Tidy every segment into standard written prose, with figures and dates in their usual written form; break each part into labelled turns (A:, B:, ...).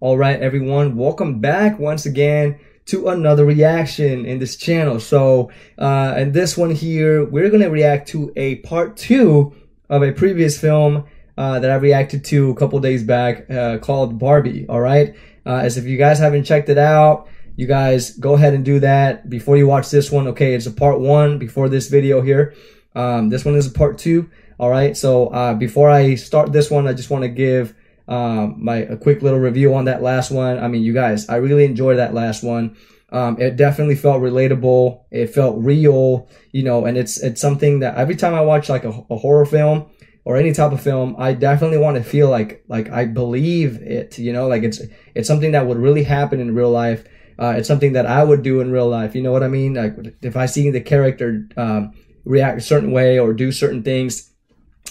A: All right, everyone, welcome back once again to another reaction in this channel. So, in this one here, we're going to react to a part 2 of a previous film that I reacted to a couple days back called Barbie, all right? As if you guys haven't checked it out, you guys go ahead and do that before you watch this one. Okay, it's a part 1 before this video here. This one is a part 2, all right? So, before I start this one, I just want to give a quick little review on that last one. I mean, you guys, I really enjoyed that last one. It definitely felt relatable. It felt real, you know, and it's something that every time I watch like a horror film or any type of film, I definitely want to feel like I believe it, you know, like it's something that would really happen in real life. It's something that I would do in real life. You know what I mean? Like if I see the character react a certain way or do certain things,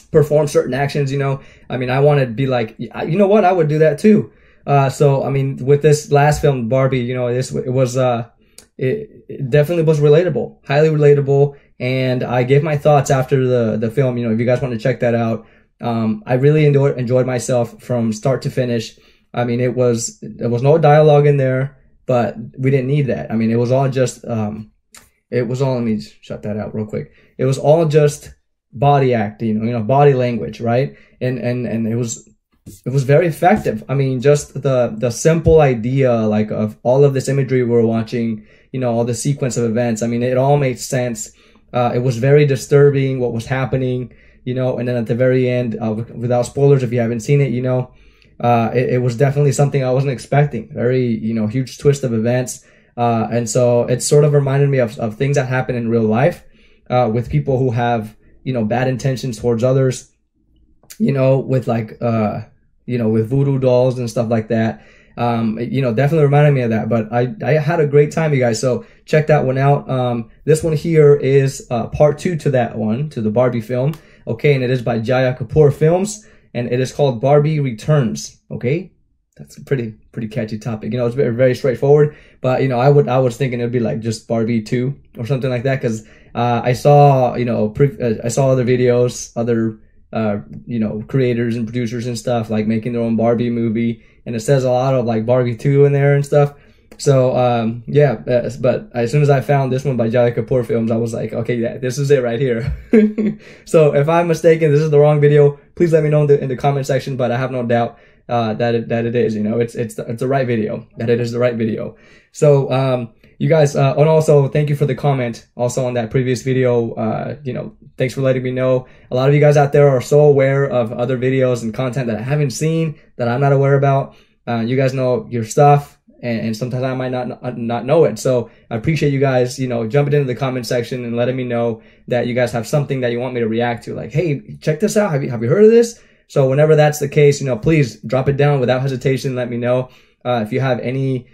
A: perform certain actions, you know, I mean, I want to be like, you know what, I would do that too. So I mean, with this last film, Barbie, you know, it definitely was relatable, highly relatable, and I gave my thoughts after the film. You know, if you guys want to check that out, I really enjoyed myself from start to finish. I mean, there was no dialogue in there, but we didn't need that. I mean, it was all just let me shut that out real quick. It was all just body acting, you know, body language, right? And it was very effective. I mean, just the simple idea, like, of all of this imagery we're watching, you know, all the sequence of events. I mean, it all made sense. It was very disturbing what was happening, you know, and then at the very end, without spoilers, if you haven't seen it, you know, it was definitely something I wasn't expecting. Very, you know, huge twist of events. And so it sort of reminded me of things that happen in real life, with people who have, you know, bad intentions towards others, you know, with like, you know, with voodoo dolls and stuff like that. You know, definitely reminded me of that, but I had a great time, you guys. So check that one out. This one here is, part 2 to that one, to the Barbie film. Okay. And it is by Jaya Kapoor Films, and it is called Barbie Returns. Okay. That's a pretty catchy topic. You know, it's very, very straightforward, but you know, I was thinking it'd be like just Barbie 2 or something like that. Cause, I saw, you know, I saw other videos, other, you know, creators and producers and stuff like making their own Barbie movie, and it says a lot of like Barbie 2 in there and stuff. So, yeah, but as soon as I found this one by Jaya Kapoor Films, I was like, okay, yeah, this is it right here. So if I'm mistaken, this is the wrong video, please let me know in the comment section, but I have no doubt that it is, you know, it's the right video, that it is the right video. So, you guys, and also thank you for the comment also on that previous video. You know, thanks for letting me know. A lot of you guys out there are so aware of other videos and content that I haven't seen, that I'm not aware about. You guys know your stuff, and sometimes I might not know it. So I appreciate you guys, you know, jumping into the comment section and letting me know that you guys have something that you want me to react to. Like, hey, check this out. Have you heard of this? So whenever that's the case, you know, please drop it down without hesitation. Let me know if you have any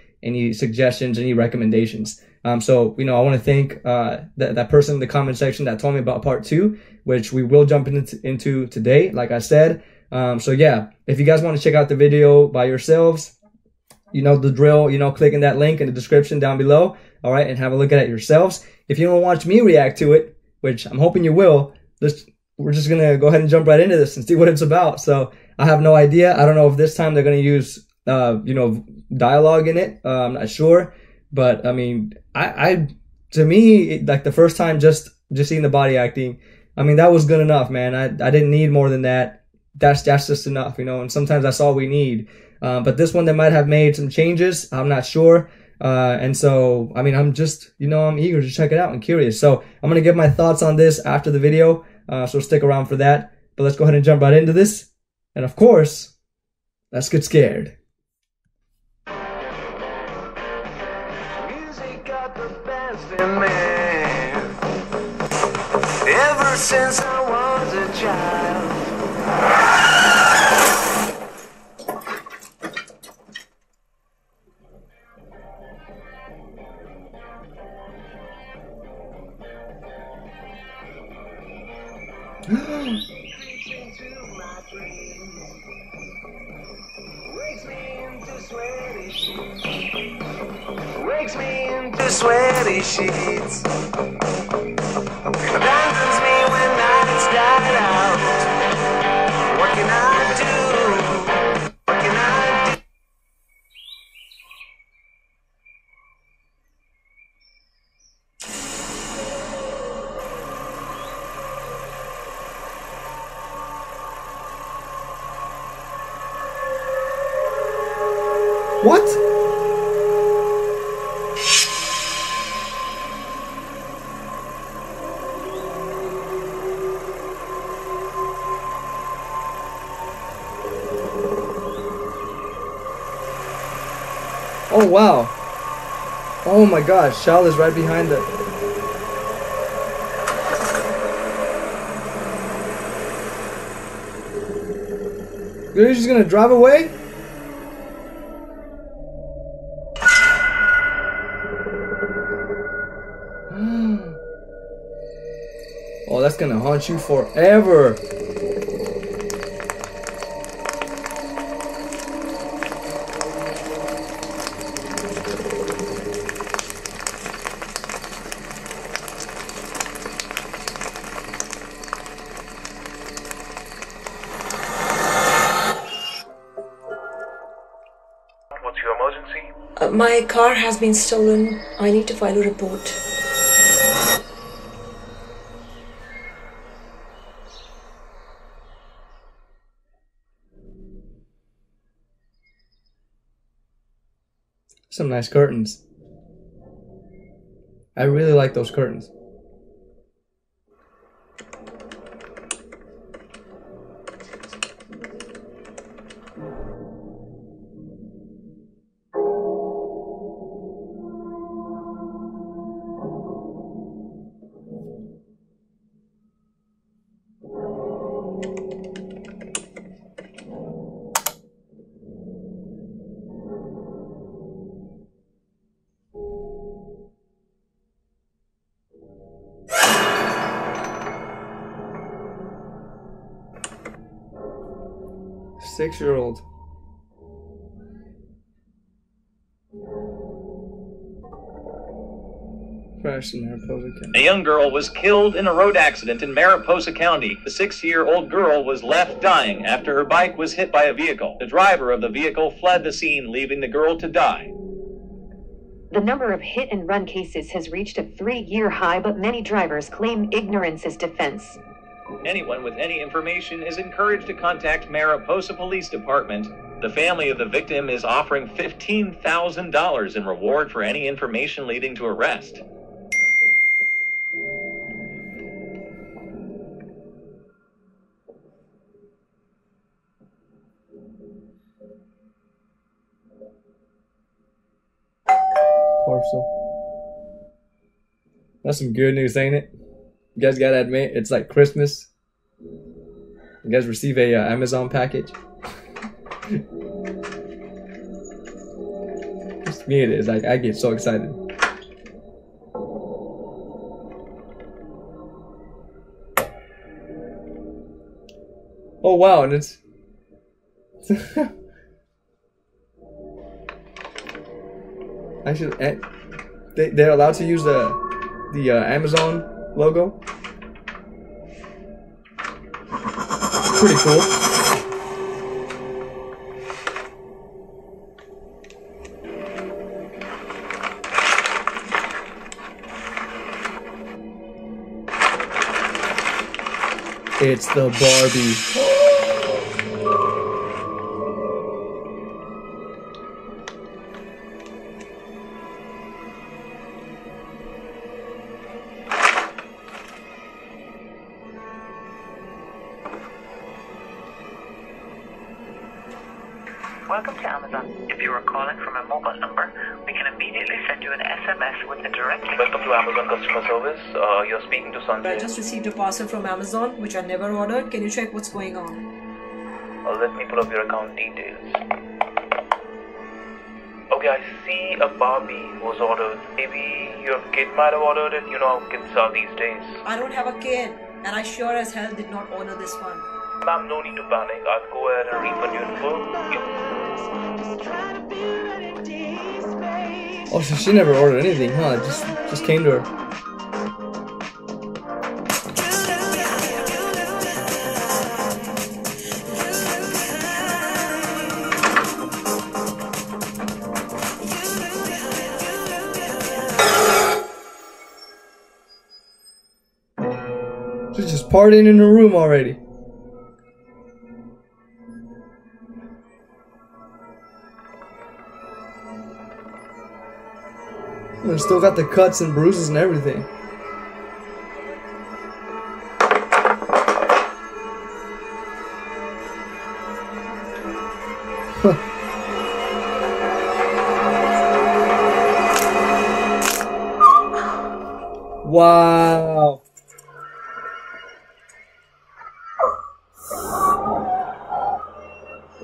A: suggestions, any recommendations. So, you know, I want to thank that person in the comment section that told me about part 2, which we will jump into today, like I said. So yeah, if you guys want to check out the video by yourselves, you know the drill, you know, clicking that link in the description down below, all right, and have a look at it yourselves. If you don't watch me react to it, which I'm hoping you will, we're just going to go ahead and jump right into this and see what it's about. So I have no idea. I don't know if this time they're going to use, you know, dialogue in it. I'm not sure, but I mean, to me, like the first time, just seeing the body acting, I mean, that was good enough, man. I didn't need more than that. That's just enough, you know, and sometimes that's all we need. But this one, they might have made some changes. I'm not sure. And so, I mean, I'm just, you know, I'm eager to check it out and curious. So I'm going to give my thoughts on this after the video. So stick around for that, but let's go ahead and jump right into this. And of course, let's get scared.
B: Music got the best in me. Ever since I was a child. Wakes me into sweaty sheets. Abandons me when nights died out. What can I do? What can I do?
A: What? Oh wow. Oh my gosh, Shal is right behind the... You're just gonna drive away? Oh, that's gonna haunt you forever.
C: What's your emergency?
D: My car has been stolen. I need to file a report.
A: Some nice curtains. I really like those curtains. Six-year-old. Crashed in Mariposa County.
E: A young girl was killed in a road accident in Mariposa County. The 6-year-old girl was left dying after her bike was hit by a vehicle. The driver of the vehicle fled the scene, leaving the girl to die.
F: The number of hit-and-run cases has reached a 3-year high, but many drivers claim ignorance as defense.
E: Anyone with any information is encouraged to contact Mariposa Police Department. The family of the victim is offering $15,000 in reward for any information leading to arrest.
A: Parcel. That's some good news, ain't it? You guys gotta admit, it's like Christmas. You guys receive a Amazon package. Just me, it is. I get so excited. Oh wow, and it's actually they're allowed to use the Amazon logo. Pretty cool. It's the Barbie.
G: Welcome to Amazon. If you are calling from a mobile number, we can immediately send you an SMS with a direct link.
C: Welcome to Amazon customer service. You're speaking to Sanjay.
D: I just received a parcel from Amazon, which I never ordered. Can you check what's going on?
C: Let me pull up your account details. Okay, I see a Barbie was ordered. Maybe your kid might have ordered it. You know how kids are these days.
D: I don't have a kid, and I sure as hell did not order this one.
C: Ma'am, no need to panic. I'll go ahead and refund you in full.
A: Oh, so she never ordered anything, huh? It just came to her. She's just partying in her room already. And still got the cuts and bruises and everything. Wow.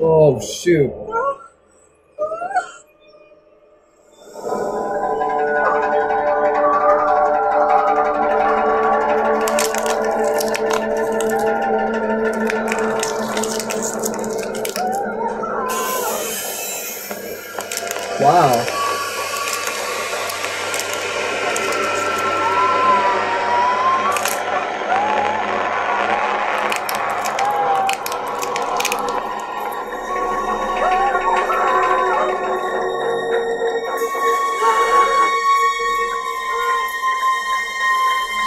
A: Oh, shoot. Wow.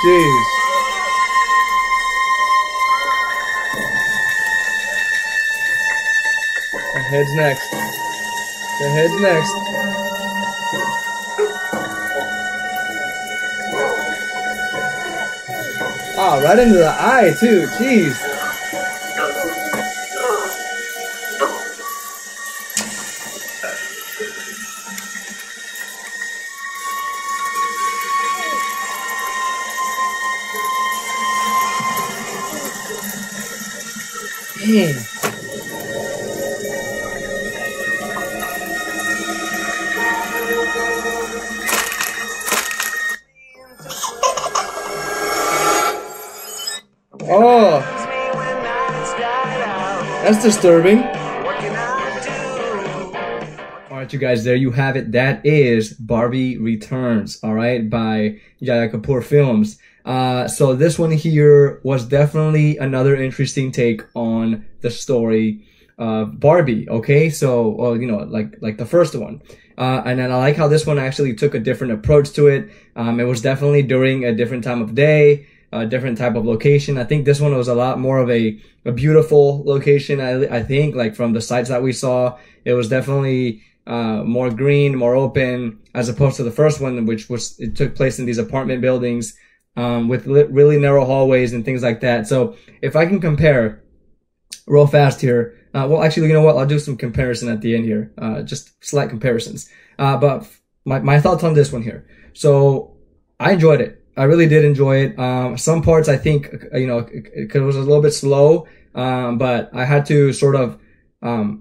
A: Jeez. The head's next. The head's next. Oh, right into the eye too. Jeez. Dang. Oh, that's disturbing. All right, you guys, there you have it. That is Barbie Returns, all right, by Jaya Kapoor Films. So this one here was definitely another interesting take on the story of Barbie, okay? So, well, you know, like the first one. And then I like how this one actually took a different approach to it. It was definitely during a different time of day, a different type of location. I think this one was a lot more of a beautiful location. I think, like, from the sites that we saw, it was definitely more green, more open, as opposed to the first one, which it took place in these apartment buildings with really narrow hallways and things like that. So if I can compare real fast here, well, actually, you know what? I'll do some comparison at the end here, just slight comparisons. But my thoughts on this one here. So I enjoyed it. I really did enjoy it. Some parts I think, you know, it was a little bit slow, but I had to sort of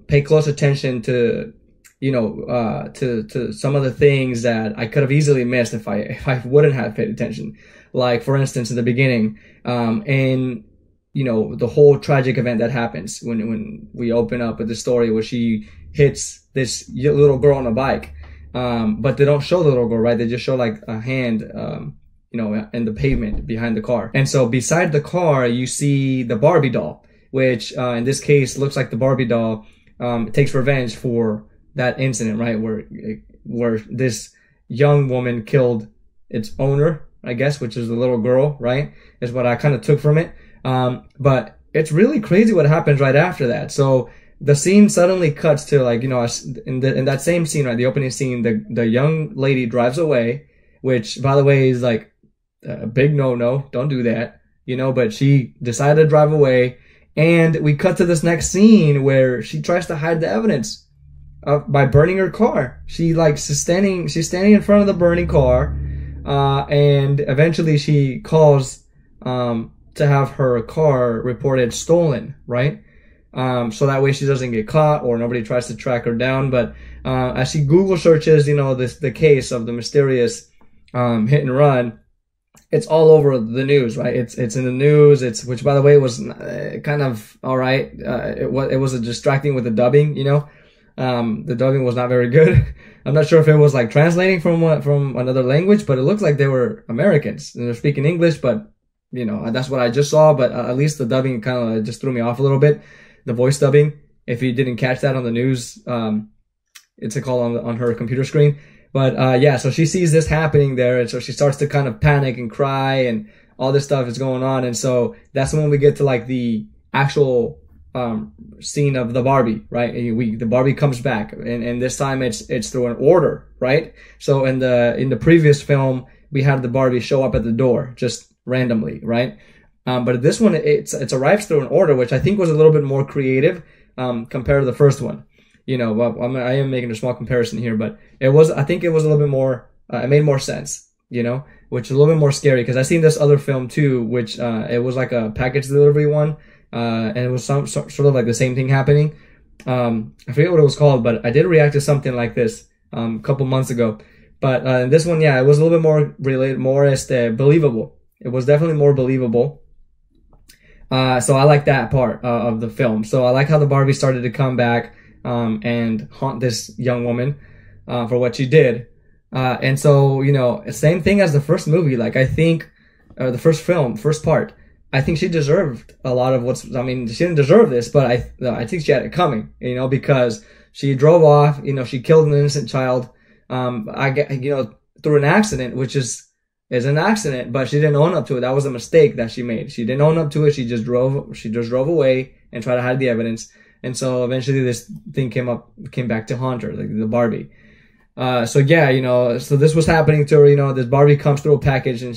A: pay close attention to, you know, to some of the things that I could have easily missed if I wouldn't have paid attention. Like, for instance, in the beginning, and, you know, the whole tragic event that happens when we open up with the story where she hits this little girl on a bike. But they don't show the little girl, right? They just show like a hand, you know, in the pavement behind the car. And so beside the car, you see the Barbie doll, which, in this case looks like the Barbie doll, takes revenge for that incident, right? Where this young woman killed its owner, I guess, which is the little girl, right? Is what I kind of took from it. But it's really crazy what happens right after that. So the scene suddenly cuts to, like, you know, in that same scene, right? The opening scene, the young lady drives away, which, by the way, is like a big no-no. Don't do that, you know, but she decided to drive away. And we cut to this next scene where she tries to hide the evidence by burning her car. She's standing in front of the burning car, and eventually she calls to have her car reported stolen, right? So that way she doesn't get caught or nobody tries to track her down. But as she Google searches, you know, the case of the mysterious hit and run, it's all over the news, right? It's in the news. Which, by the way, was kind of all right. It was distracting with the dubbing, you know. The dubbing was not very good. I'm not sure if it was like translating from another language, but it looked like they were Americans and they're speaking English. But, you know, that's what I just saw. But at least the dubbing kind of just threw me off a little bit. The voice dubbing, if you didn't catch that on the news, it's a call on her computer screen. But yeah, so she sees this happening there, and so she starts to kind of panic and cry, and all this stuff is going on. And so that's when we get to like the actual scene of the Barbie, right? The Barbie comes back, and this time it's through an order, right? So in the previous film, we had the Barbie show up at the door just randomly, right? But this one, it's arrives through an order, which I think was a little bit more creative compared to the first one. You know, well, I am making a small comparison here, but I think it was a little bit more, it made more sense, you know, which is a little bit more scary because I seen this other film too, which it was like a package delivery one, and it was sort of like the same thing happening. I forget what it was called, but I did react to something like this a couple months ago. But this one, yeah, it was a little bit more believable. It was definitely more believable. So I like that part of the film. So I like how the Barbie started to come back and haunt this young woman for what she did. And so, you know, same thing as the first movie. Like, I think the first part, I think she deserved a lot of she didn't deserve this, but I think she had it coming, you know, because she drove off, you know, she killed an innocent child, through an accident, which is an accident, but she didn't own up to it. That was a mistake that she made. She didn't own up to it. She just drove away and tried to hide the evidence. And so eventually this thing came back to haunt her, like the Barbie. So yeah, you know, so this was happening to her, you know, this Barbie comes through a package and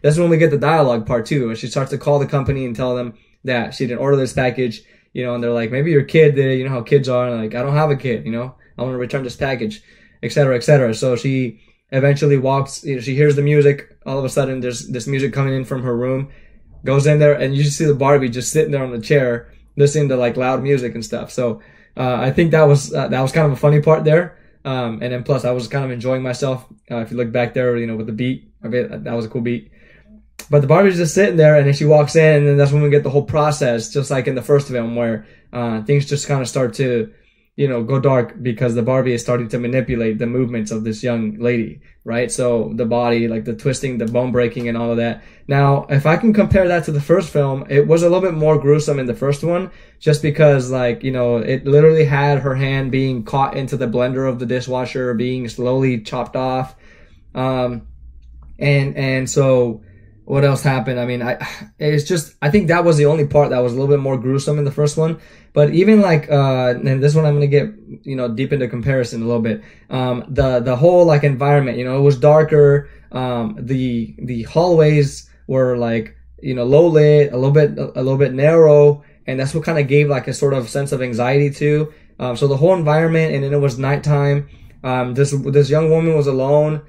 A: that's when we get the dialogue part too. She starts to call the company and tell them that she didn't order this package, you know, and they're like, maybe your kid did, you know how kids are. And like, I don't have a kid, you know, I want to return this package, etc., etc. So she eventually walks, you know, she hears the music. All of a sudden there's this music coming in from her room, goes in there, and you just see the Barbie just sitting there on the chair, listening to like loud music and stuff. So, I think that was kind of a funny part there. And then plus I was kind of enjoying myself. If you look back there, you know, with the beat of it, that was a cool beat. But the Barbie's just sitting there, and then she walks in, and then that's when we get the whole process, just like in the first film, where things just kind of start to, you know, go dark because the Barbie is starting to manipulate the movements of this young lady, right? So the body, like the twisting, the bone breaking, and all of that. Now, if I can compare that to the first film, it was a little bit more gruesome in the first one, just because, like, you know, it literally had her hand being caught into the blender of the dishwasher, being slowly chopped off. And so what else happened? I mean, I think that was the only part that was a little bit more gruesome in the first one. But even like, and this one I'm going to get, you know, deep into comparison a little bit. The whole like environment, you know, it was darker. The hallways were like, you know, low lit, a little bit narrow. And that's what kind of gave like a sort of sense of anxiety too. So the whole environment, and then it was nighttime. This young woman was alone.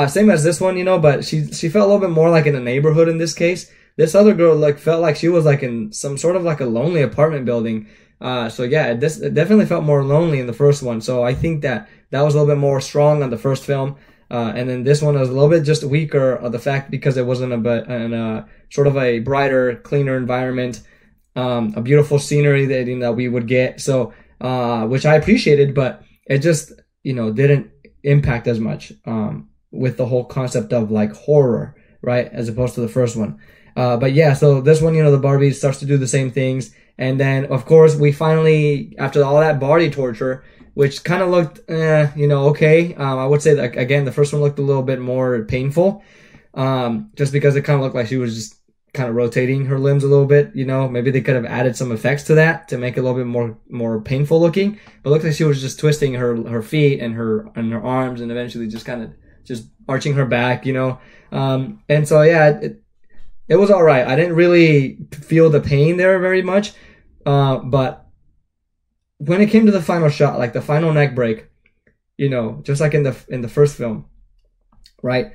A: Same as this one, you know, but she felt a little bit more like in a neighborhood in this case. This other girl like felt like she was like in some sort of like a lonely apartment building. So yeah, it definitely felt more lonely in the first one. So I think that was a little bit more strong on the first film. And then this one was a little bit just weaker of the fact because it wasn't a sort of a brighter, cleaner environment, a beautiful scenery that, you know, we would get. So, which I appreciated, but it just, you know, didn't impact as much, with the whole concept of like horror, right? As opposed to the first one. But yeah, so this one, you know, the Barbie starts to do the same things. And then, of course, we finally, after all that body torture, which kind of looked, you know, okay. I would say that, again, the first one looked a little bit more painful. Just because it kind of looked like she was just kind of rotating her limbs a little bit, you know. Maybe they could have added some effects to that to make it a little bit more painful looking. But it looked like she was just twisting her feet and her arms, and eventually just kind of just arching her back, you know. And so, yeah, it was all right. I didn't really feel the pain there very much. But when it came to the final shot, like the final neck break, you know, just like in the first film, right?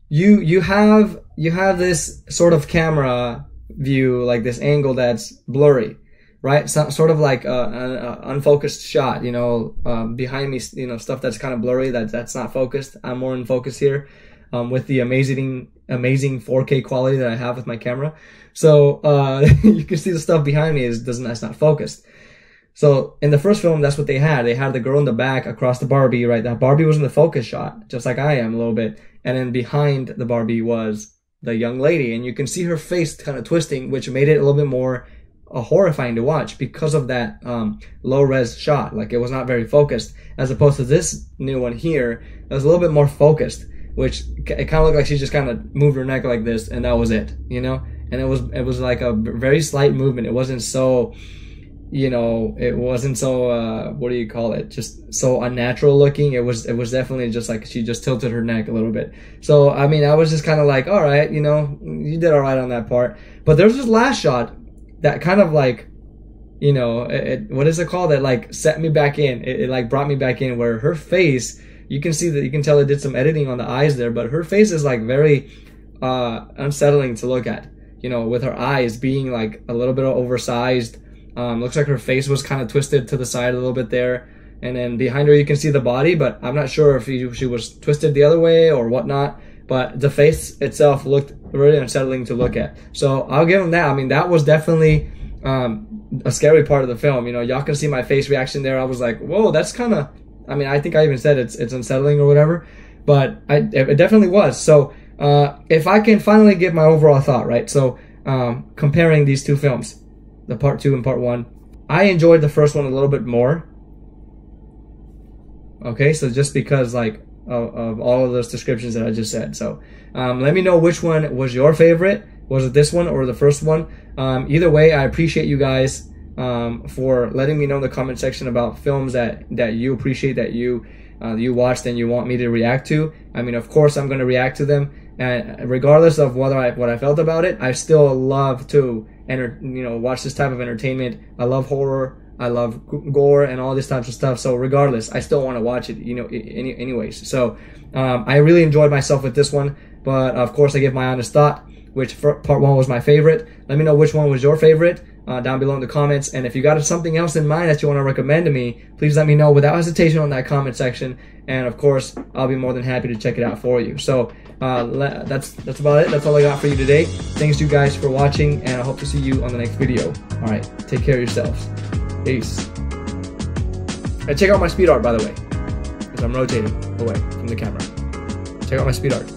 A: You have this sort of camera view, like this angle that's blurry, right? So, sort of like an unfocused shot, you know, behind me, you know, stuff that's kind of blurry, that's not focused. I'm more in focus here, with the amazing 4K quality that I have with my camera. So, you can see the stuff behind me that's not focused. So in the first film, that's what they had. They had the girl in the back across the Barbie, right? That Barbie was in the focus shot, just like I am a little bit. And then behind the Barbie was the young lady, and you can see her face kind of twisting, which made it a little bit more horrifying to watch because of that low res shot. Like, it was not very focused, as opposed to this new one here. It was a little bit more focused, which it kind of looked like she just kind of moved her neck like this, and that was it, you know. and it was like a very slight movement. It wasn't so, you know, it wasn't so what do you call it, just so unnatural looking. It was definitely just like she just tilted her neck a little bit. So I mean, I was just kind of like, all right, you know, you did all right on that part. But there's this last shot that kind of like, you know, what is it called, that like set me back in. It like brought me back in, where her face, you can see that, you can tell it did some editing on the eyes there, but her face is like very unsettling to look at, you know, with her eyes being like a little bit oversized. Looks like her face was kind of twisted to the side a little bit there, and then behind her you can see the body, but I'm not sure if she was twisted the other way or whatnot. But the face itself looked really unsettling to look at. So I'll give him that. I mean, that was definitely a scary part of the film. You know, y'all can see my face reaction there. I was like, whoa, that's kind of, I mean, I think I even said it's unsettling or whatever, but it definitely was. So if I can finally give my overall thought, right? So comparing these two films, the part 2 and part 1, I enjoyed the first one a little bit more. Okay, so just because like of all of those descriptions that I just said. So let me know which one was your favorite. Was it this one or the first one? Either way, I appreciate you guys for letting me know in the comment section about films that you appreciate, that you watched and you want me to react to. I mean, of course, I'm going to react to them, and regardless of what I felt about it, I still love to watch this type of entertainment. I love horror, I love gore, and all this types of stuff. So regardless, I still want to watch it, you know, anyways. So I really enjoyed myself with this one, but of course I give my honest thought, which part 1 was my favorite. Let me know which one was your favorite down below in the comments. And if you got something else in mind that you want to recommend to me, please let me know without hesitation on that comment section. And of course, I'll be more than happy to check it out for you. So that's about it. That's all I got for you today. Thanks you guys for watching, and I hope to see you on the next video. All right, take care of yourselves. Peace. And check out my speed art, by the way, because I'm rotating away from the camera. Check out my speed art.